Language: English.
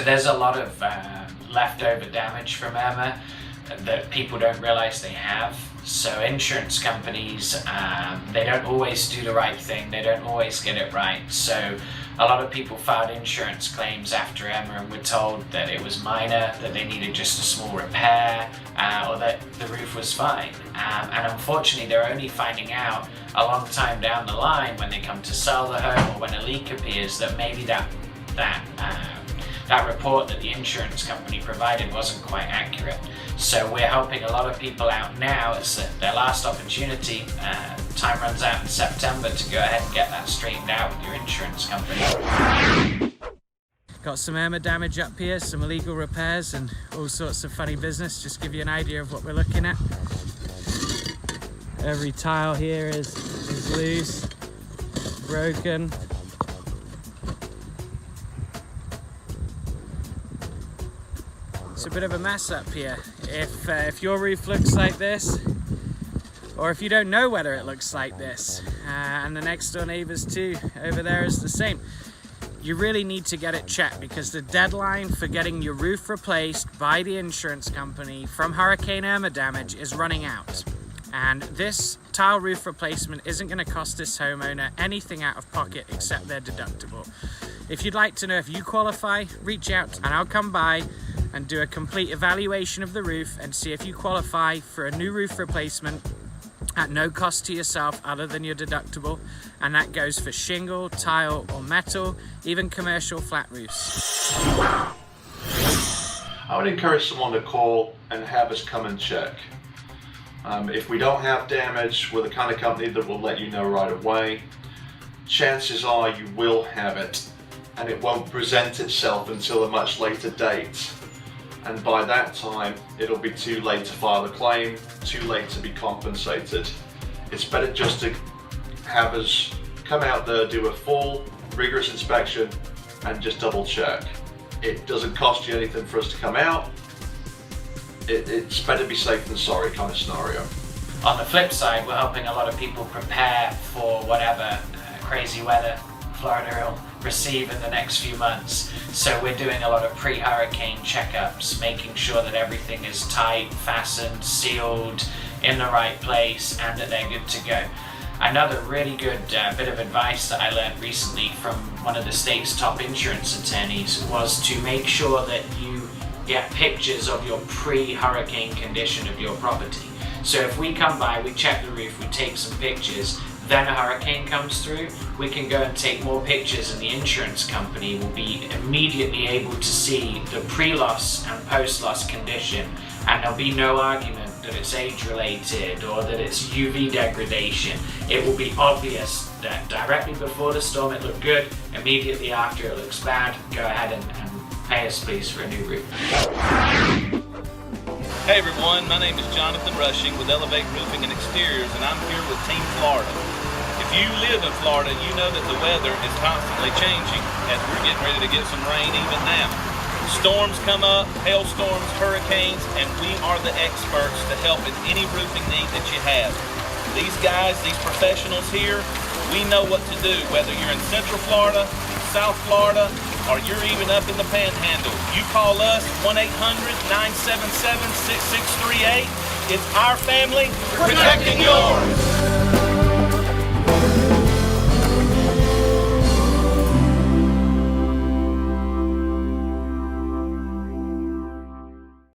there's a lot of leftover damage from Irma that people don't realize they have. So insurance companies, they don't always do the right thing, they don't always get it right. So a lot of people filed insurance claims after Irma and were told that it was minor, that they needed just a small repair, or that the roof was fine. And unfortunately they're only finding out a long time down the line when they come to sell the home or when a leak appears that maybe that report that the insurance company provided wasn't quite accurate. So we're helping a lot of people out now. It's their last opportunity. Time runs out in September to go ahead and get that straightened out with your insurance company. Got some Irma damage up here, some illegal repairs and all sorts of funny business. Just give you an idea of what we're looking at. Every tile here is loose, broken. It's a bit of a mess up here. If your roof looks like this, or if you don't know whether it looks like this, and the next door neighbors too over there is the same, you really need to get it checked, because the deadline for getting your roof replaced by the insurance company from Hurricane Irma damage is running out. And this tile roof replacement isn't going to cost this homeowner anything out of pocket except their deductible. If you'd like to know if you qualify, reach out and I'll come by and do a complete evaluation of the roof and see if you qualify for a new roof replacement at no cost to yourself other than your deductible. And that goes for shingle, tile or metal, even commercial flat roofs. I would encourage someone to call and have us come and check. If we don't have damage, we're the kind of company that will let you know right away. Chances are you will have it, and it won't present itself until a much later date. And by that time, it'll be too late to file a claim, too late to be compensated. It's better just to have us come out there, do a full, rigorous inspection, and just double check. It doesn't cost you anything for us to come out. It's better be safe than sorry kind of scenario. On the flip side, we're helping a lot of people prepare for whatever crazy weather Florida will receive in the next few months. So we're doing a lot of pre-hurricane checkups, making sure that everything is tight, fastened, sealed, in the right place, and that they're good to go. Another really good bit of advice that I learned recently from one of the state's top insurance attorneys was to make sure that you get pictures of your pre-hurricane condition of your property. So if we come by, we check the roof, we take some pictures, then a hurricane comes through, we can go and take more pictures and the insurance company will be immediately able to see the pre-loss and post-loss condition, and there'll be no argument that it's age-related or that it's UV degradation. It will be obvious that directly before the storm it looked good, immediately after it looks bad. Go ahead and pay us please for a new roof. Hey everyone, my name is Jonathan Rushing with Elevate Roofing and Exteriors, and I'm here with Team Florida. If you live in Florida, you know that the weather is constantly changing as we're getting ready to get some rain even now. Storms come up, hailstorms, hurricanes, and we are the experts to help in any roofing need that you have. These guys, these professionals here, we know what to do, whether you're in Central Florida, South Florida, or you're even up in the Panhandle. You call us, 1-800-977-6638. It's our family protecting yours.